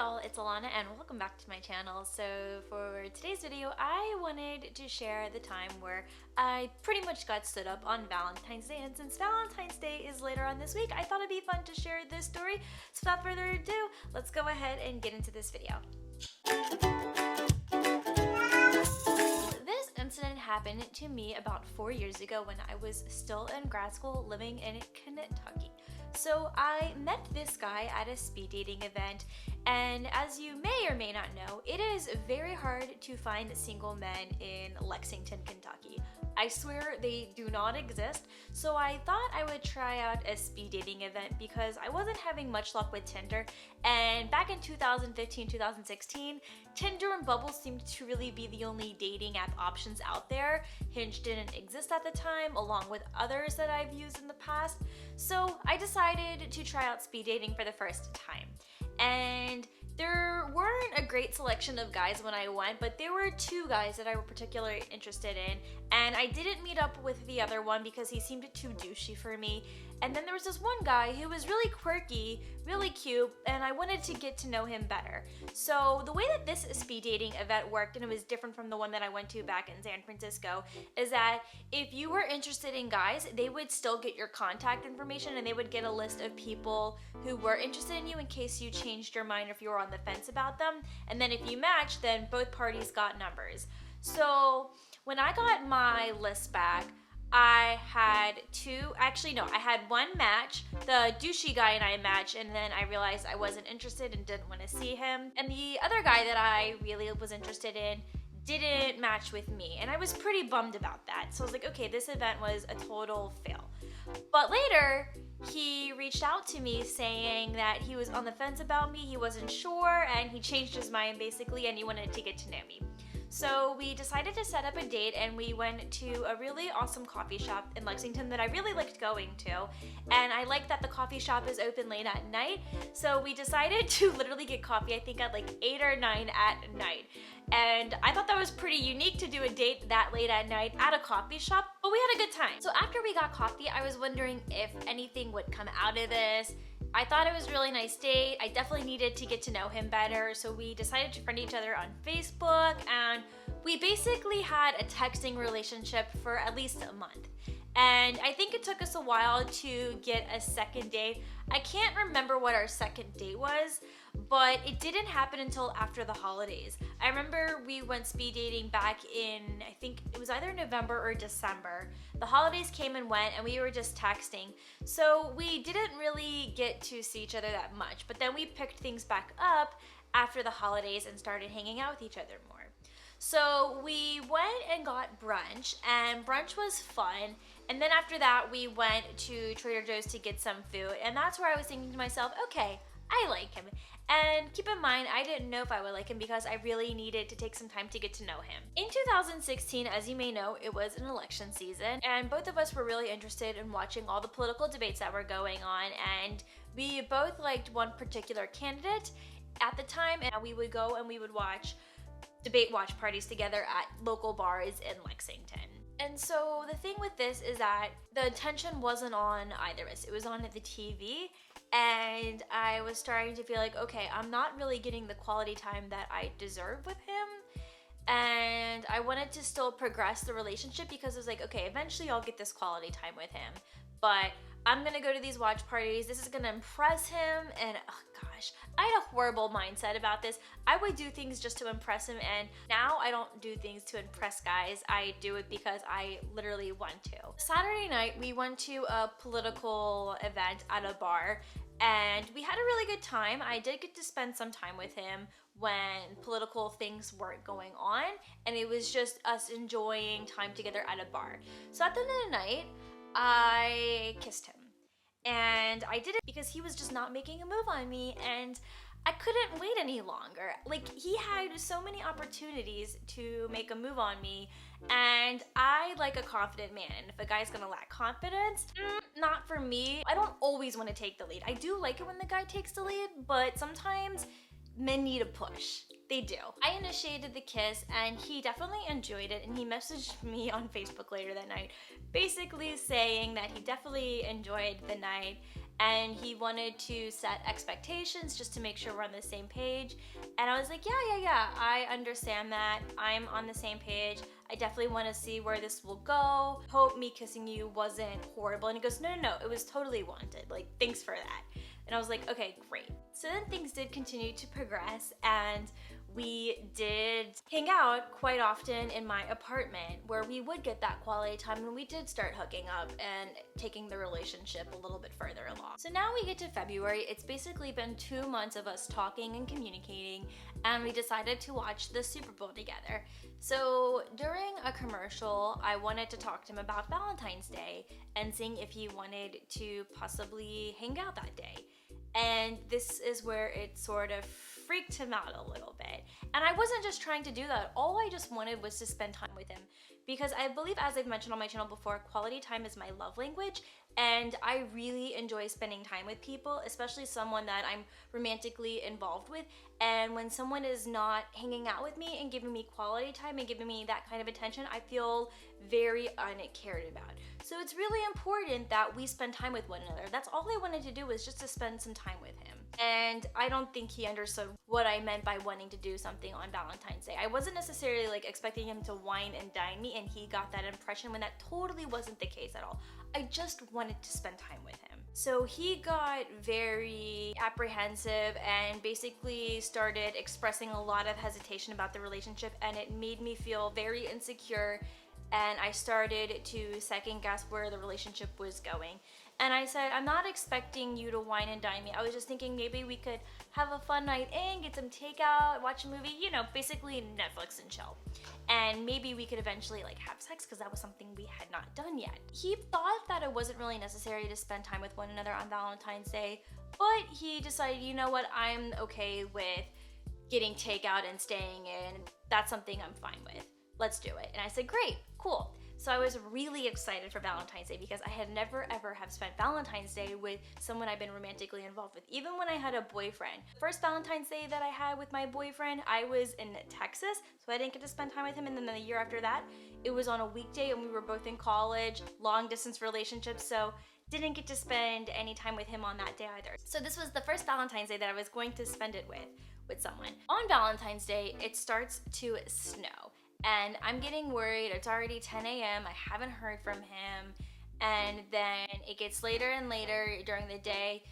y'all, it's Ilana and welcome back to my channel. So for today's video, I wanted to share the time where I pretty much got stood up on Valentine's Day, and since Valentine's Day is later on this week, I thought it'd be fun to share this story. So without further ado, let's go ahead and get into this video. This incident happened to me about 4 years ago when I was still in grad school living in Kentucky. So I met this guy at a speed dating event, and as you may or may not know, it is very hard to find single men in Lexington, Kentucky. I swear they do not exist, so I thought I would try out a speed dating event because I wasn't having much luck with Tinder, and back in 2015-2016, Tinder and Bumble seemed to really be the only dating app options out there. Hinge didn't exist at the time, along with others that I've used in the past, so I decided to try out speed dating for the first time. And there weren't a great selection of guys when I went, but there were two guys that I were particularly interested in, and I didn't meet up with the other one because he seemed too douchey for me. And then there was this one guy who was really quirky, really cute, and I wanted to get to know him better. So the way that this speed dating event worked, and it was different from the one that I went to back in San Francisco, is that if you were interested in guys, they would still get your contact information and they would get a list of people who were interested in you in case you changed your mind or if you were on the fence about them. And then if you matched, then both parties got numbers. So when I got my list back, I had I had one match. The douchey guy and I matched, and then I realized I wasn't interested and didn't want to see him. And the other guy that I really was interested in didn't match with me, and I was pretty bummed about that. So I was like, okay, this event was a total fail. But later, he reached out to me saying that he was on the fence about me, he wasn't sure, and he changed his mind basically, and he wanted to get to know me. So we decided to set up a date, and we went to a really awesome coffee shop in Lexington that I really liked going to, and I like that the coffee shop is open late at night. So we decided to literally get coffee, I think at like 8 or 9 at night. And I thought that was pretty unique to do a date that late at night at a coffee shop, but we had a good time. So after we got coffee, I was wondering if anything would come out of this. I thought it was a really nice date. I definitely needed to get to know him better, so we decided to friend each other on Facebook, and we basically had a texting relationship for at least a month. And I think it took us a while to get a second date. I can't remember what our second date was, but it didn't happen until after the holidays. I remember we went speed dating back in, I think it was either November or December. The holidays came and went, and we were just texting. So we didn't really get to see each other that much, but then we picked things back up after the holidays and started hanging out with each other more. So we went and got brunch, and brunch was fun. And then after that, we went to Trader Joe's to get some food, and that's where I was thinking to myself, okay, I like him. And keep in mind, I didn't know if I would like him because I really needed to take some time to get to know him. In 2016, as you may know, it was an election season, and both of us were really interested in watching all the political debates that were going on, and we both liked one particular candidate at the time, and we would go and we would watch debate watch parties together at local bars in Lexington. And so the thing with this is that the attention wasn't on either of us. It was on the TV, and I was starting to feel like, okay, I'm not really getting the quality time that I deserve with him. And I wanted to still progress the relationship because it was like, okay, eventually I'll get this quality time with him. But I'm gonna go to these watch parties, this is gonna impress him, and oh gosh, I had a horrible mindset about this. I would do things just to impress him, and now I don't do things to impress guys. I do it because I literally want to. Saturday night, we went to a political event at a bar, and we had a really good time. I did get to spend some time with him when political things weren't going on, and it was just us enjoying time together at a bar. So at the end of the night, I kissed him, and I did it because he was just not making a move on me, and I couldn't wait any longer. Like, he had so many opportunities to make a move on me, and I like a confident man, and if a guy's gonna lack confidence, not for me. I don't always want to take the lead. I do like it when the guy takes the lead, but sometimes men need a push. They do. I initiated the kiss, and he definitely enjoyed it, and he messaged me on Facebook later that night basically saying that he definitely enjoyed the night and he wanted to set expectations just to make sure we're on the same page. And I was like, yeah, I understand that. I'm on the same page. I definitely want to see where this will go. Hope me kissing you wasn't horrible. And he goes, no, it was totally wanted. Like, thanks for that. And I was like, okay, great. So then things did continue to progress, and we did hang out quite often in my apartment, where we would get that quality time, and we did start hooking up and taking the relationship a little bit further along. So now we get to February. It's basically been 2 months of us talking and communicating, and we decided to watch the Super Bowl together. So during a commercial, I wanted to talk to him about Valentine's Day and seeing if he wanted to possibly hang out that day. And this is where it sort of freaked him out a little bit. And I wasn't just trying to do that. All I just wanted was to spend time with him. Because I believe, as I've mentioned on my channel before, quality time is my love language. And I really enjoy spending time with people, especially someone that I'm romantically involved with. And when someone is not hanging out with me and giving me quality time and giving me that kind of attention, I feel very uncared about. So it's really important that we spend time with one another. That's all I wanted to do, was just to spend some time with him. And I don't think he understood what I meant by wanting to do something on Valentine's Day. I wasn't necessarily like expecting him to wine and dine me, and he got that impression when that totally wasn't the case at all. I just wanted to spend time with him. So he got very apprehensive and basically started expressing a lot of hesitation about the relationship, and it made me feel very insecure, and I started to second guess where the relationship was going. And I said, I'm not expecting you to wine and dine me. I was just thinking maybe we could have a fun night in, get some takeout, watch a movie, you know, basically Netflix and chill. And maybe we could eventually like have sex, because that was something we had not done yet. He thought that it wasn't really necessary to spend time with one another on Valentine's Day, but he decided, you know what, I'm okay with getting takeout and staying in. That's something I'm fine with. Let's do it. And I said, great, cool. So I was really excited for Valentine's Day, because I had never ever have spent Valentine's Day with someone I've been romantically involved with, even when I had a boyfriend. First Valentine's Day that I had with my boyfriend, I was in Texas, so I didn't get to spend time with him. And then the year after that, it was on a weekday, and we were both in college, long distance relationship, so didn't get to spend any time with him on that day either. So this was the first Valentine's Day that I was going to spend it with someone. On Valentine's Day, it starts to snow. And I'm getting worried. It's already 10 a.m. I haven't heard from him. And then it gets later and later during the day,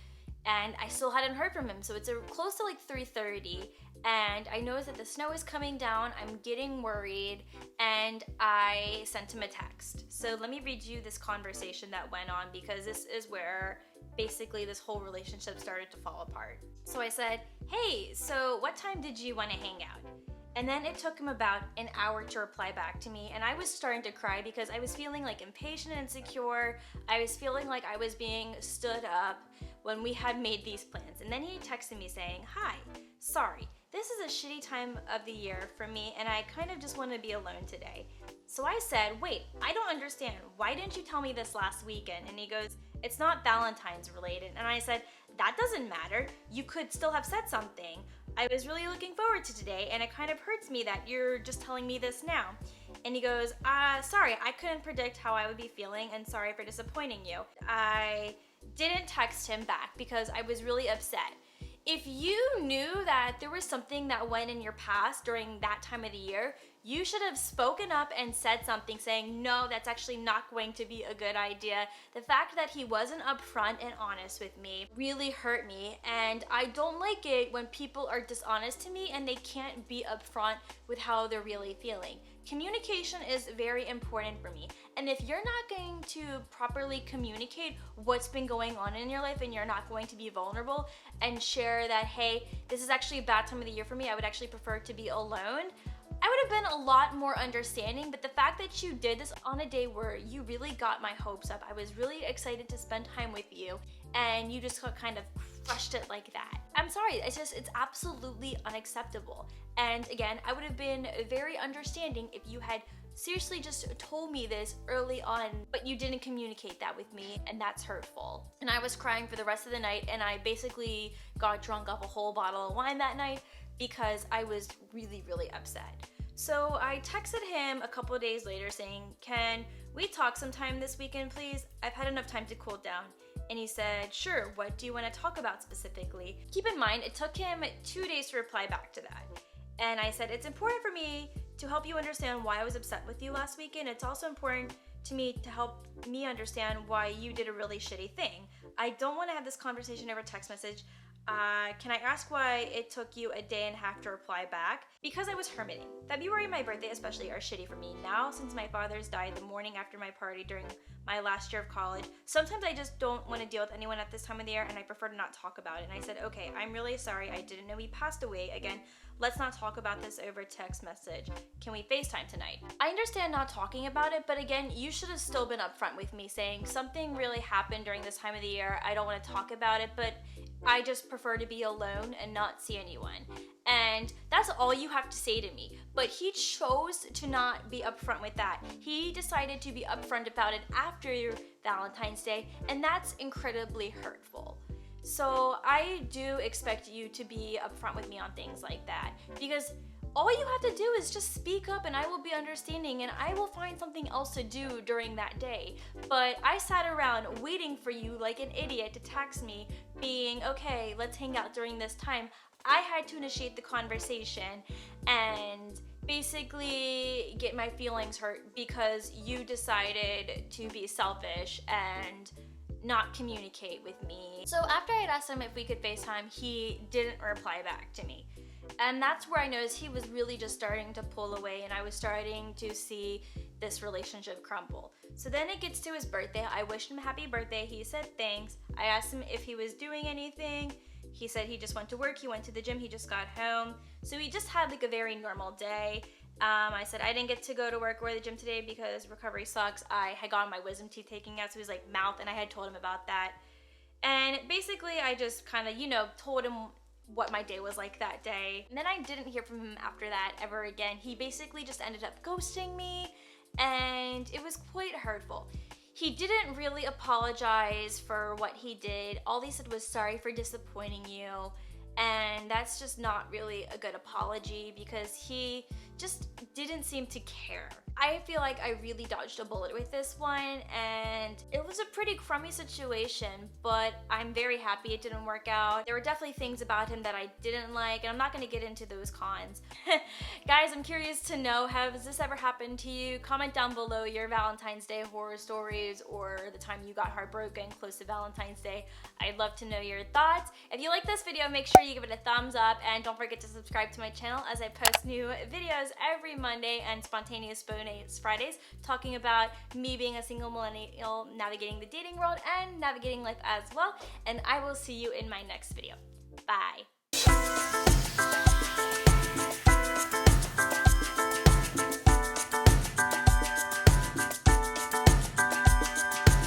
and I still hadn't heard from him. So it's close to like 3:30, and I notice that the snow is coming down. I'm getting worried, and I sent him a text. So let me read you this conversation that went on, because this is where basically this whole relationship started to fall apart. So I said, hey, so what time did you want to hang out? And then it took him about an hour to reply back to me, and I was starting to cry because I was feeling like impatient and insecure. I was feeling like I was being stood up when we had made these plans. And then he texted me saying, hi, sorry, this is a shitty time of the year for me, and I kind of just want to be alone today. So I said, wait, I don't understand. Why didn't you tell me this last weekend? And he goes, it's not Valentine's related. And I said, that doesn't matter. You could still have said something. I was really looking forward to today, and it kind of hurts me that you're just telling me this now. And he goes, sorry, I couldn't predict how I would be feeling, and sorry for disappointing you. I didn't text him back because I was really upset. If you knew that there was something that went in your past during that time of the year, you should have spoken up and said something saying, no, that's actually not going to be a good idea. The fact that he wasn't upfront and honest with me really hurt me, and I don't like it when people are dishonest to me and they can't be upfront with how they're really feeling. Communication is very important for me, and if you're not going to properly communicate what's been going on in your life, and you're not going to be vulnerable and share that, hey, this is actually a bad time of the year for me, I would actually prefer to be alone, I would have been a lot more understanding. But the fact that you did this on a day where you really got my hopes up, I was really excited to spend time with you, and you just kind of crushed it like that. I'm sorry, it's absolutely unacceptable. And again, I would have been very understanding if you had seriously just told me this early on, but you didn't communicate that with me, and that's hurtful. And I was crying for the rest of the night, and I basically got drunk off a whole bottle of wine that night because I was really, really upset. So I texted him a couple of days later saying, can we talk sometime this weekend, please? I've had enough time to cool down. And he said, sure, what do you want to talk about specifically? Keep in mind, it took him 2 days to reply back to that. And I said, it's important for me to help you understand why I was upset with you last weekend. It's also important to me to help me understand why you did a really shitty thing. I don't want to have this conversation over text message. Can I ask why it took you a day and a half to reply back? Because I was hermiting. February and my birthday especially are shitty for me now since my father's died the morning after my party during my last year of college. Sometimes I just don't want to deal with anyone at this time of the year and I prefer to not talk about it. And I said, okay, I'm really sorry. I didn't know he passed away. Again, let's not talk about this over text message. Can we FaceTime tonight? I understand not talking about it, but again, you should have still been upfront with me saying something really happened during this time of the year. I don't want to talk about it, but I just prefer to be alone and not see anyone. And that's all you have to say to me. But he chose to not be upfront with that. He decided to be upfront about it after Valentine's Day, and that's incredibly hurtful. So I do expect you to be upfront with me on things like that, because all you have to do is just speak up and I will be understanding and I will find something else to do during that day. But I sat around waiting for you like an idiot to text me being, okay, let's hang out during this time. I had to initiate the conversation and basically get my feelings hurt because you decided to be selfish and not communicate with me. So after I had asked him if we could FaceTime, he didn't reply back to me. And that's where I noticed he was really just starting to pull away and I was starting to see this relationship crumble. So then it gets to his birthday. I wished him a happy birthday. He said thanks. I asked him if he was doing anything. He said he just went to work, he went to the gym, he just got home. So he just had like a very normal day. I said I didn't get to go to work or the gym today because recovery sucks. I had gotten my wisdom teeth taken out, so he was like mouth, and I had told him about that. And basically I just kind of, told him what my day was like that day. And then I didn't hear from him after that ever again. He basically just ended up ghosting me, and it was quite hurtful. He didn't really apologize for what he did. All he said was sorry for disappointing you. And that's just not really a good apology because he just didn't seem to care. I feel like I really dodged a bullet with this one, and it was a pretty crummy situation, but I'm very happy it didn't work out. There were definitely things about him that I didn't like, and I'm not gonna get into those cons. Guys, I'm curious to know, has this ever happened to you? Comment down below your Valentine's Day horror stories or the time you got heartbroken close to Valentine's Day. I'd love to know your thoughts. If you like this video, make sure you give it a thumbs up, and don't forget to subscribe to my channel as I post new videos every Monday and spontaneous bonus Fridays talking about me being a single millennial, navigating the dating world and navigating life as well. And I will see you in my next video. Bye.